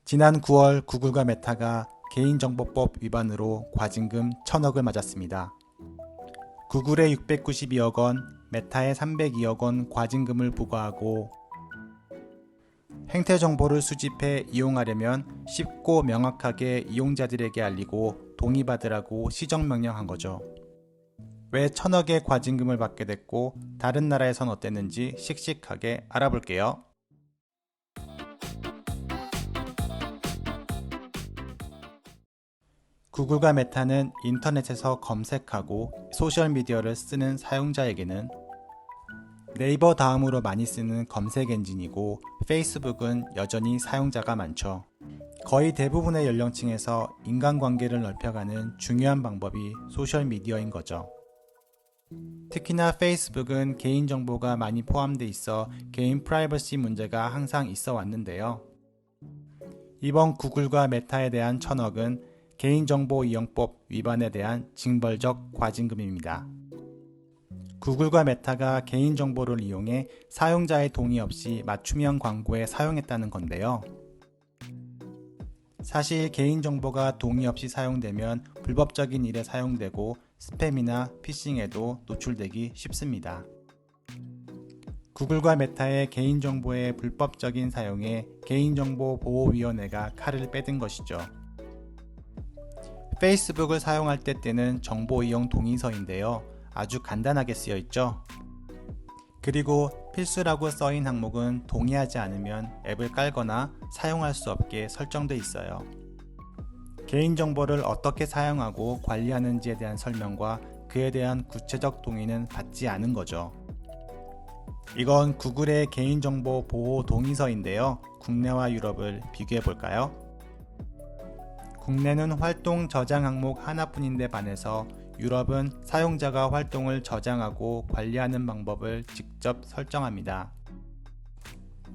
지난 9월 구글과 메타가 개인정보법 위반으로 과징금 1,000억을 맞았습니다. 구글에 692억 원, 메타에 302억 원 과징금을 부과하고 행태 정보를 수집해 이용하려면 쉽고 명확하게 이용자들에게 알리고 동의받으라고 시정명령한 거죠. 왜 1,000억의 과징금을 받게 됐고 다른 나라에선 어땠는지 씩씩하게 알아볼게요. 구글과 메타는 인터넷에서 검색하고 소셜미디어를 쓰는 사용자에게는 네이버 다음으로 많이 쓰는 검색 엔진이고 페이스북은 여전히 사용자가 많죠. 거의 대부분의 연령층에서 인간관계를 넓혀가는 중요한 방법이 소셜미디어인 거죠. 특히나 페이스북은 개인정보가 많이 포함돼 있어 개인 프라이버시 문제가 항상 있어 왔는데요. 이번 구글과 메타에 대한 1,000억은 개인정보이용법 위반에 대한 징벌적 과징금입니다. 구글과 메타가 개인정보를 이용해 사용자의 동의 없이 맞춤형 광고에 사용했다는 건데요. 사실 개인정보가 동의 없이 사용되면 불법적인 일에 사용되고 스팸이나 피싱에도 노출되기 쉽습니다. 구글과 메타의 개인정보의 불법적인 사용에 개인정보보호위원회가 칼을 빼든 것이죠. 페이스북을 사용할 때는 정보 이용 동의서인데요. 아주 간단하게 쓰여 있죠. 그리고 필수라고 써인 항목은 동의하지 않으면 앱을 깔거나 사용할 수 없게 설정돼 있어요. 개인정보를 어떻게 사용하고 관리하는지에 대한 설명과 그에 대한 구체적 동의는 받지 않은 거죠. 이건 구글의 개인정보 보호 동의서인데요. 국내와 유럽을 비교해 볼까요? 국내는 활동 저장 항목 하나뿐인데 반해서 유럽은 사용자가 활동을 저장하고 관리하는 방법을 직접 설정합니다.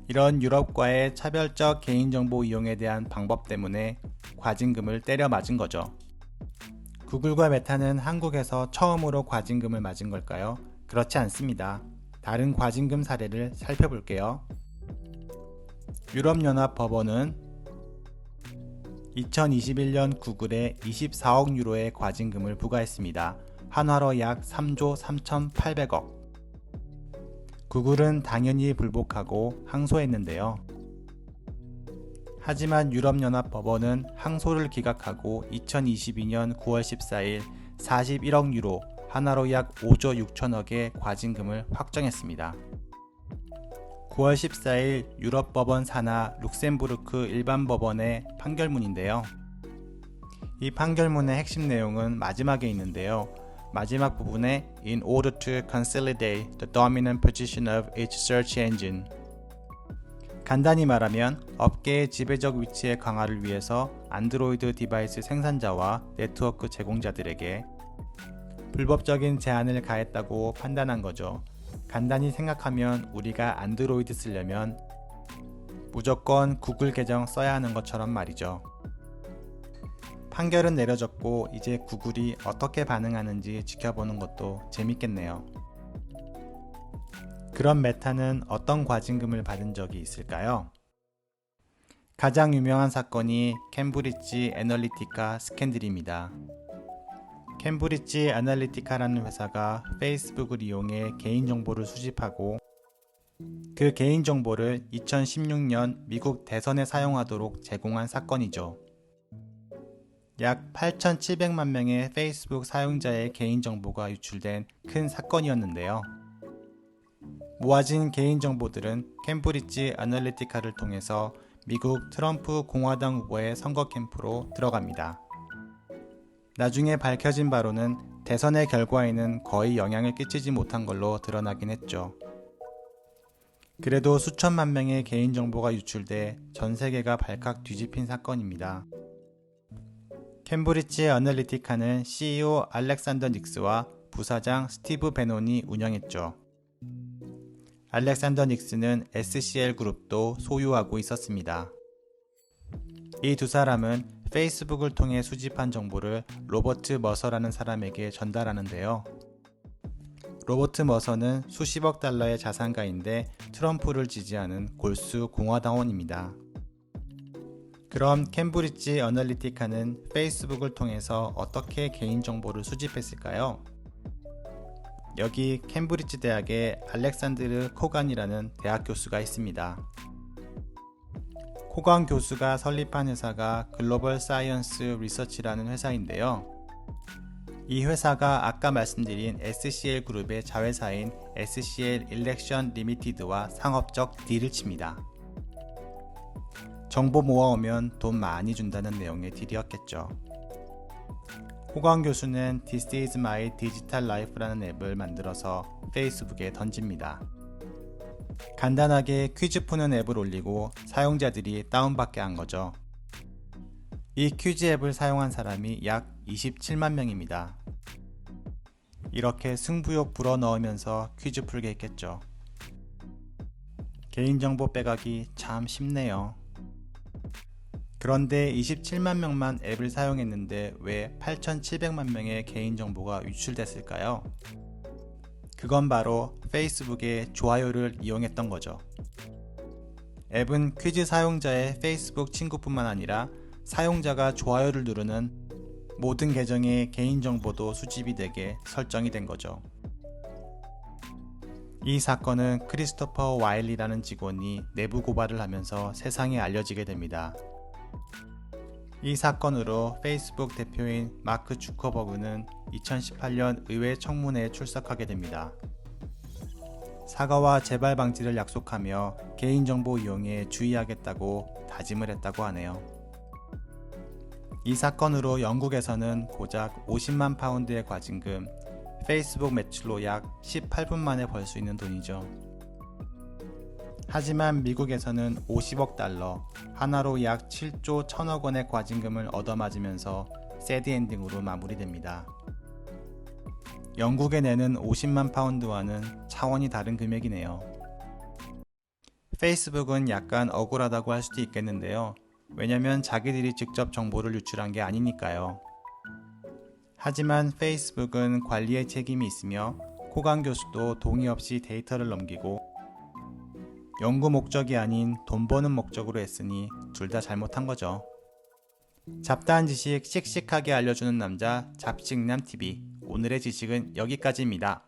이런 유럽과의 차별적 개인정보 이용에 대한 방법 때문에 과징금을 때려 맞은 거죠. 구글과 메타는 한국에서 처음으로 과징금을 맞은 걸까요? 그렇지 않습니다. 다른 과징금 사례를 살펴볼게요. 유럽연합 법원은 2021년 구글에 24억 유로의 과징금을 부과했습니다. 한화로 약 3조 3,800억. 구글은 당연히 불복하고 항소했는데요. 하지만 유럽연합 법원은 항소를 기각하고 2022년 9월 14일 41억 유로, 한화로 약 5조 6천억의 과징금을 확정했습니다. 9월 14일 유럽법원 산하 룩셈부르크 일반법원의 판결문인데요. 이 판결문의 핵심 내용은 마지막에 있는데요. 마지막 부분에 In order to consolidate the dominant position of each search engine, 간단히 말하면 업계의 지배적 위치의 강화를 위해서 안드로이드 디바이스 생산자와 네트워크 제공자들에게 불법적인 제한을 가했다고 판단한 거죠. 간단히 생각하면 우리가 안드로이드 쓰려면 무조건 구글 계정 써야 하는 것처럼 말이죠. 판결은 내려졌고 이제 구글이 어떻게 반응하는지 지켜보는 것도 재밌겠네요. 그럼 메타는 어떤 과징금을 받은 적이 있을까요? 가장 유명한 사건이 캠브리지 애널리티카 스캔들입니다. 캠브리지 애널리티카라는 회사가 페이스북을 이용해 개인정보를 수집하고 그 개인정보를 2016년 미국 대선에 사용하도록 제공한 사건이죠. 약 8,700만 명의 페이스북 사용자의 개인정보가 유출된 큰 사건이었는데요. 모아진 개인정보들은 캠브리지 애널리티카를 통해서 미국 트럼프 공화당 후보의 선거 캠프로 들어갑니다. 나중에 밝혀진 바로는 대선의 결과에는 거의 영향을 끼치지 못한 걸로 드러나긴 했죠. 그래도 수천만 명의 개인정보가 유출돼 전 세계가 발칵 뒤집힌 사건입니다. 캠브리지 애널리티카는 CEO 알렉산더 닉스와 부사장 스티브 베논이 운영했죠. 알렉산더 닉스는 SCL 그룹도 소유하고 있었습니다. 이 두 사람은 페이스북을 통해 수집한 정보를 로버트 머서라는 사람에게 전달하는데요. 로버트 머서는 수십억 달러의 자산가인데 트럼프를 지지하는 골수 공화당원입니다. 그럼 캠브리지 어널리티카는 페이스북을 통해서 어떻게 개인정보를 수집했을까요? 여기 캠브리지 대학에 알렉산드르 코간이라는 대학 교수가 있습니다. 코간 교수가 설립한 회사가 글로벌 사이언스 리서치라는 회사인데요. 이 회사가 아까 말씀드린 SCL 그룹의 자회사인 SCL 일렉션 리미티드와 상업적 딜을 칩니다. 정보 모아오면 돈 많이 준다는 내용의 딜이었겠죠. 호광 교수는 This is my digital life라는 앱을 만들어서 페이스북에 던집니다. 간단하게 퀴즈 푸는 앱을 올리고 사용자들이 다운받게 한 거죠. 이 퀴즈 앱을 사용한 사람이 약 27만 명입니다. 이렇게 승부욕 불어넣으면서 퀴즈 풀게 했겠죠. 개인정보 빼가기 참 쉽네요. 그런데 27만 명만 앱을 사용했는데 왜 8,700만 명의 개인정보가 유출됐을까요? 그건 바로 페이스북의 좋아요를 이용했던 거죠. 앱은 퀴즈 사용자의 페이스북 친구뿐만 아니라 사용자가 좋아요를 누르는 모든 계정의 개인정보도 수집이 되게 설정이 된 거죠. 이 사건은 크리스토퍼 와일리라는 직원이 내부 고발을 하면서 세상에 알려지게 됩니다. 이 사건으로 페이스북 대표인 마크 주커버그는 2018년 의회 청문회에 출석하게 됩니다. 사과와 재발 방지를 약속하며 개인정보 이용에 주의하겠다고 다짐을 했다고 하네요. 이 사건으로 영국에서는 고작 50만 파운드의 과징금, 페이스북 매출로 약 18분 만에 벌 수 있는 돈이죠. 하지만 미국에서는 50억 달러, 하나로 약 7조 1000억 원의 과징금을 얻어맞으면서 새드 엔딩으로 마무리됩니다. 영국에 내는 50만 파운드와는 차원이 다른 금액이네요. 페이스북은 약간 억울하다고 할 수도 있겠는데요. 왜냐면 자기들이 직접 정보를 유출한 게 아니니까요. 하지만 페이스북은 관리의 책임이 있으며 코간 교수도 동의 없이 데이터를 넘기고 연구 목적이 아닌 돈 버는 목적으로 했으니 둘 다 잘못한 거죠. 잡다한 지식 씩씩하게 알려주는 남자 잡식남TV, 오늘의 지식은 여기까지입니다.